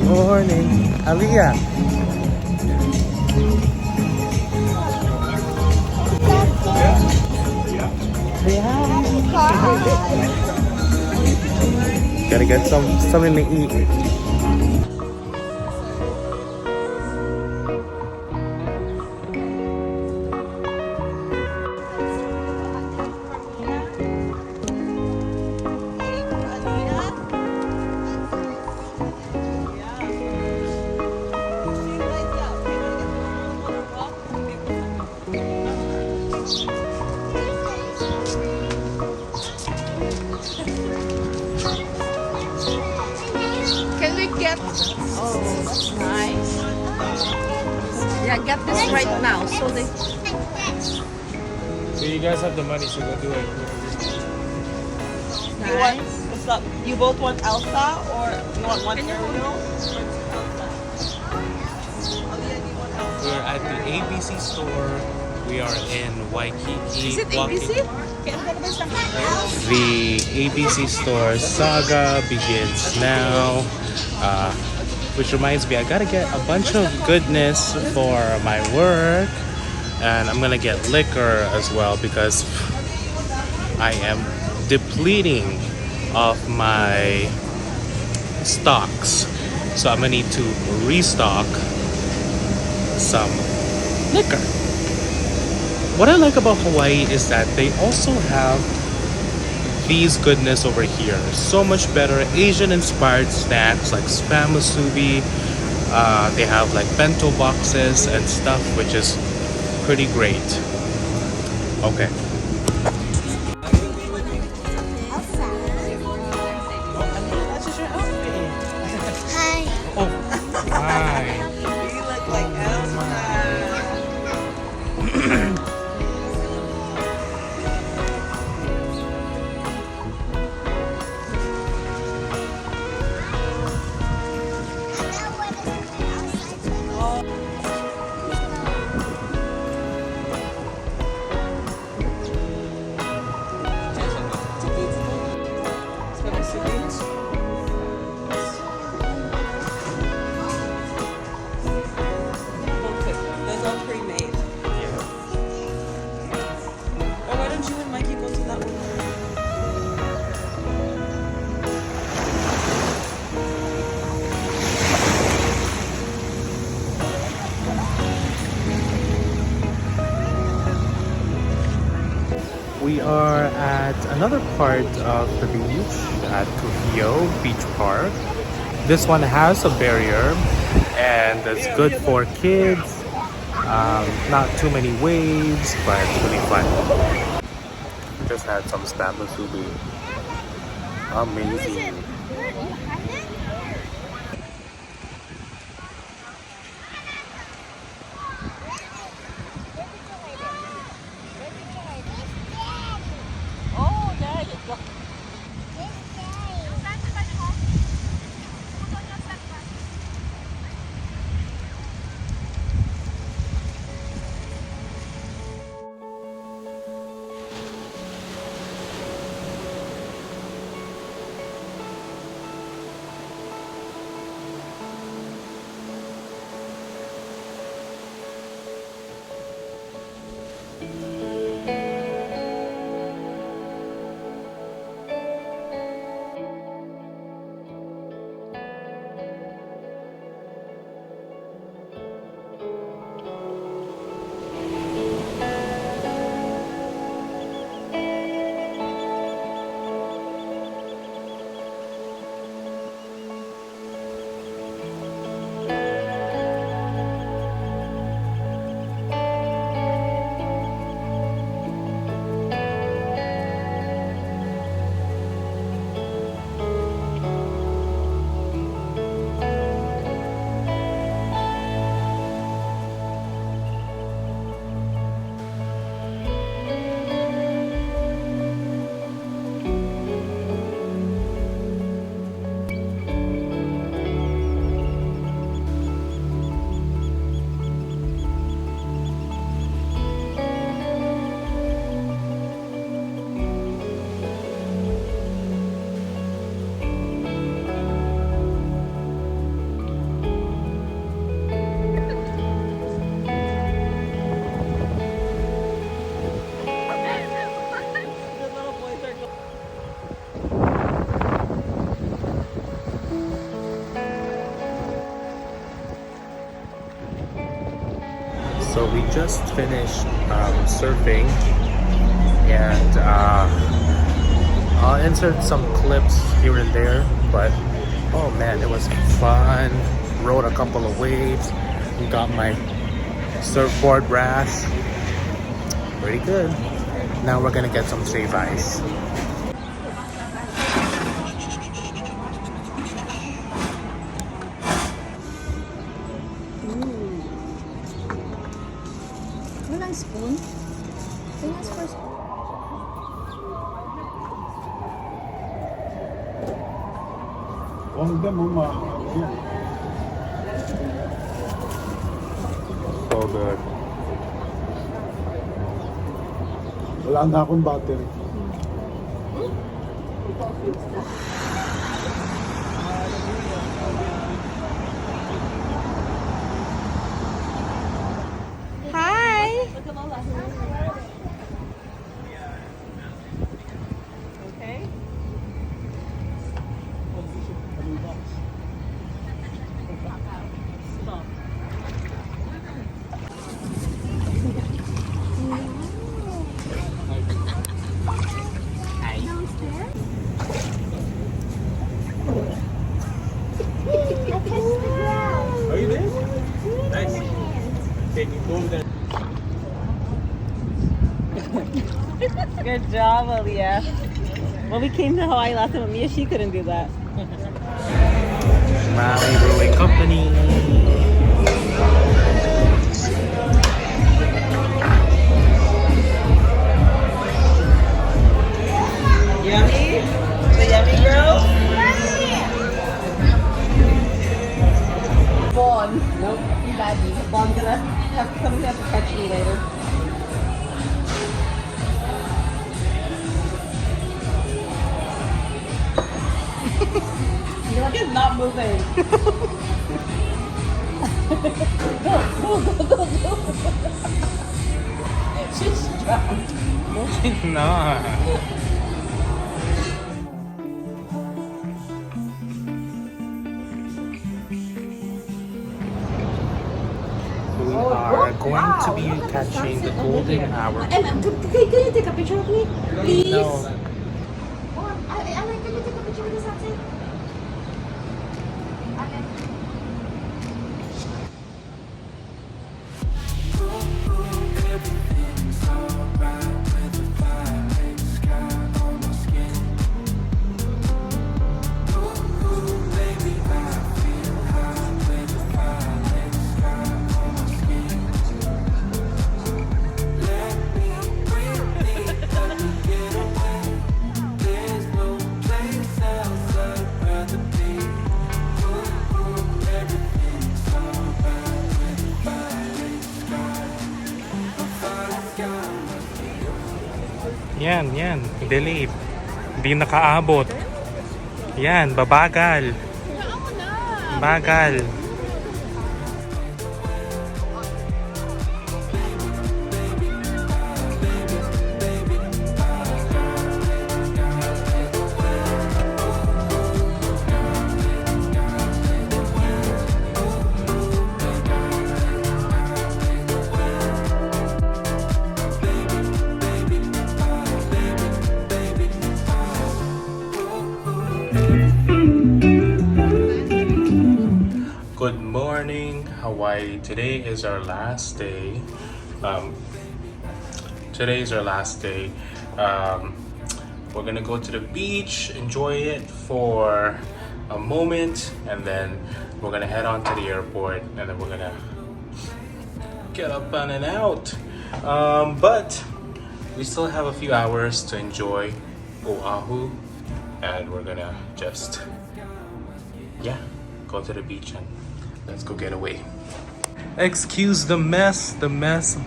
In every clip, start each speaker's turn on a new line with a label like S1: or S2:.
S1: Morning. Aliyah. Say hi. Gotta get something to eat.
S2: Can we get? Oh, that's nice. Yeah, get this right now. So they.
S1: So you guys have the money, so go do it.
S3: You want
S2: Nice.
S3: what's up? You both want Elsa or you want one Ariel?
S1: We're at the ABC store. We are in Waikiki.
S2: Is it ABC?
S1: The ABC store saga begins now. Which reminds me, I gotta get a bunch of goodness for my work. And I'm gonna get liquor as well because I am depleting of my stocks. So I'm gonna need to restock some liquor. What I like about Hawaii is that they also have these goodness over here. So much better Asian inspired snacks like spam musubi. They have like bento boxes and stuff, which is pretty great. Okay.
S3: That's just your outfit.
S1: Oh, hi.
S3: You look like Elsa. Those are pre-made. Or why don't you and Mikey go to that one?
S1: We are at another part of the beach at Tokyo Beach Park. This one has a barrier and it's good for kids. Not too many waves, but it's really fun. Just had some spam musubi. Amazing.
S2: Oh, there you go.
S1: So we just finished surfing, and I'll insert some clips here and there, but oh man, it was fun. Rode a couple of waves, got my surfboard rash. Pretty good. Now we're gonna get some shave ice.
S2: Walang spoon? Can I ask for spoon?
S1: So good.
S4: Wala na akong battery.
S2: Hi!
S3: Okay.
S4: Are you there? Nice. Okay, you go over there.
S3: Good job, Aaliyah. When we came to Hawaii last time with Mia, she couldn't do that.
S1: Maui Brewing Company.
S3: Yummy? The yummy girl? Vaughn. Nope. Daddy. Vaughn's gonna somebody's gonna have to catch me later. You're like, it's not moving. Go. She's dropped.
S1: She's not. We are going to be catching the golden hour.
S2: Can you take a picture of me? Please?
S1: No.
S2: Oh, can you take a picture of the sunset? Okay.
S1: Yan. Delayed. Hindi nakaabot. Yan, babagal. Bagal. Good morning, Hawaii. Today is our last day. Today is our last day. We're gonna go to the beach, enjoy it for a moment, and then we're gonna head on to the airport, and then we're gonna get up and out. But we still have a few hours to enjoy Oahu, and we're gonna just go to the beach and let's go get away. Excuse the mess,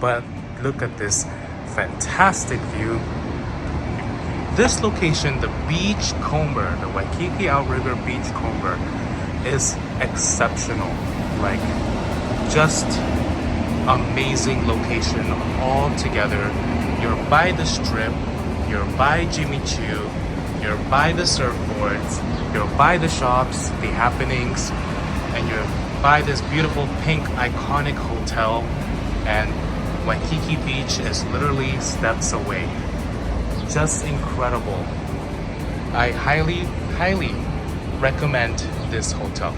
S1: but look at this fantastic view. This location, the beach comber, the Waikiki Outrigger Beach Comber, is exceptional. Like, just amazing location all together. You're by the strip, you're by Jimmy Choo, you're by the surfboards, you're by the shops, the happenings, and you're by this beautiful pink iconic hotel. and Waikiki Beach is literally steps away. Just incredible. I highly recommend this hotel.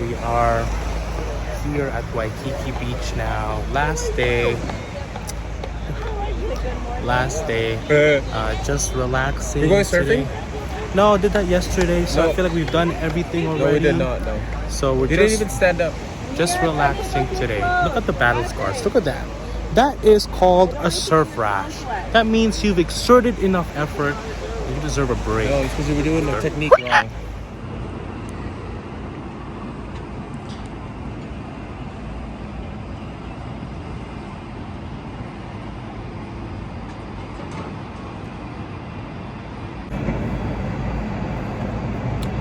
S1: We are here at Waikiki Beach now. Last day. Just relaxing.
S4: We're going surfing?
S1: Today. No, I did that yesterday, so
S4: No.
S1: I feel like we've done everything already.
S4: No, we did not. No.
S1: So we're
S4: You didn't even stand up.
S1: just relaxing today. Look at the battle scars. Look at that. That is called a surf rash. That means you've exerted enough effort. You deserve a break.
S4: No, it's because you were doing the technique wrong.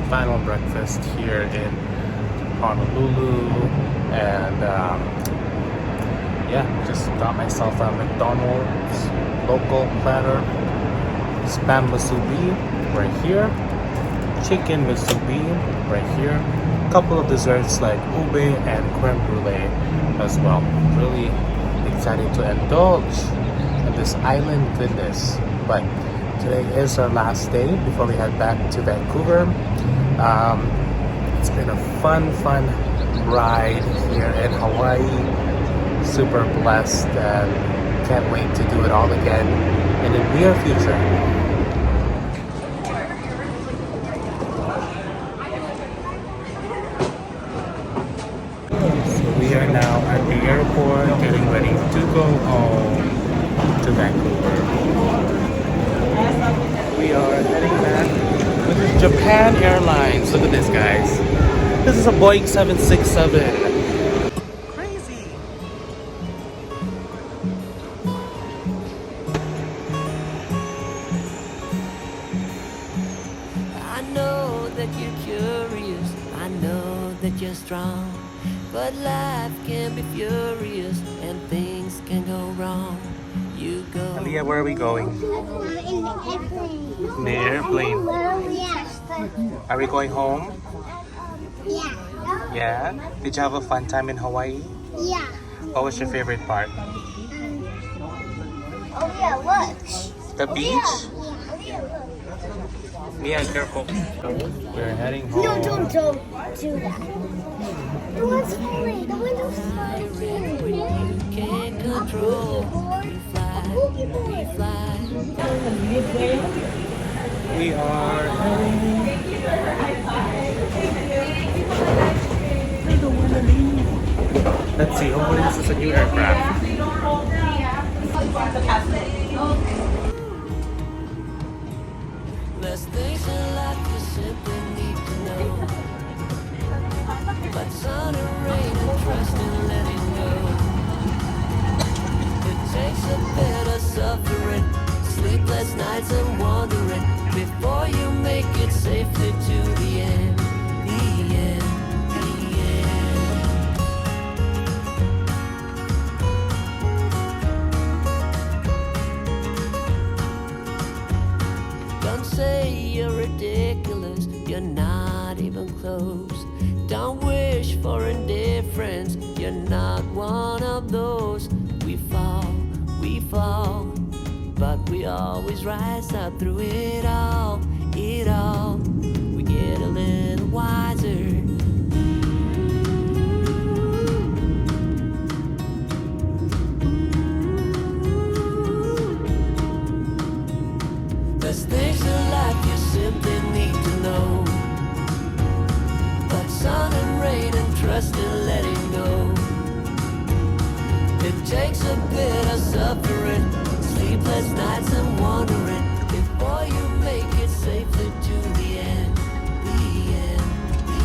S1: Final breakfast here in Honolulu, and yeah, just got myself a McDonald's local platter, spam musubi right here, chicken musubi right here, a couple of desserts like ube and creme brulee as well. Really excited to indulge in this island goodness, but today is our last day before we head back to Vancouver. It's been a fun ride here in Hawaii. Super blessed and can't wait to do it all again in the near future. So we are now at the airport getting ready to go home to Vancouver. We are heading back with Japan Airlines. Look at this, guys. This is a Boeing 767. Crazy.
S5: I know that you're curious, I know that you're strong, but life can be furious and things can go wrong. You go.
S1: Aliyah, where are we going?
S6: In the airplane.
S1: In the airplane.
S6: Yeah.
S1: Are we going home?
S6: Yeah.
S1: Yeah. Did you have a fun time in Hawaii?
S6: Yeah.
S1: What was your favorite part?
S6: Oh yeah, look.
S1: The beach?
S6: Yeah.
S1: Mia, careful. We're heading home.
S6: No, don't do that. The one's falling. The window's falling.
S5: can't control. We fly.
S1: We are heading. Let's see, hopefully this is a new aircraft.
S5: There's things in life you simply need to know. But sun and rain and trust and letting go. It takes a bit of suffering, sleepless nights and wandering before you make it safely to the end. The end. The end. Don't say you're ridiculous, you're not even close. Don't wish for indifference, you're not one of those. We fall, but we always rise up through it all, it all. We get a little wiser. There's things in life you simply need to know. But sun and rain and trust and letting go. It takes a bit of suffering, sleepless nights and wandering before you make it safely to the end. The end, the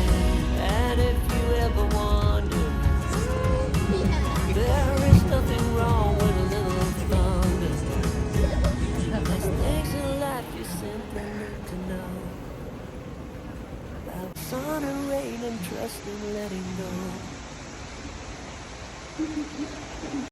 S5: end. And if you ever wonder, there is nothing wrong with a little thunder. There's things in life you simply need to know. About sun and rain and trust and letting go.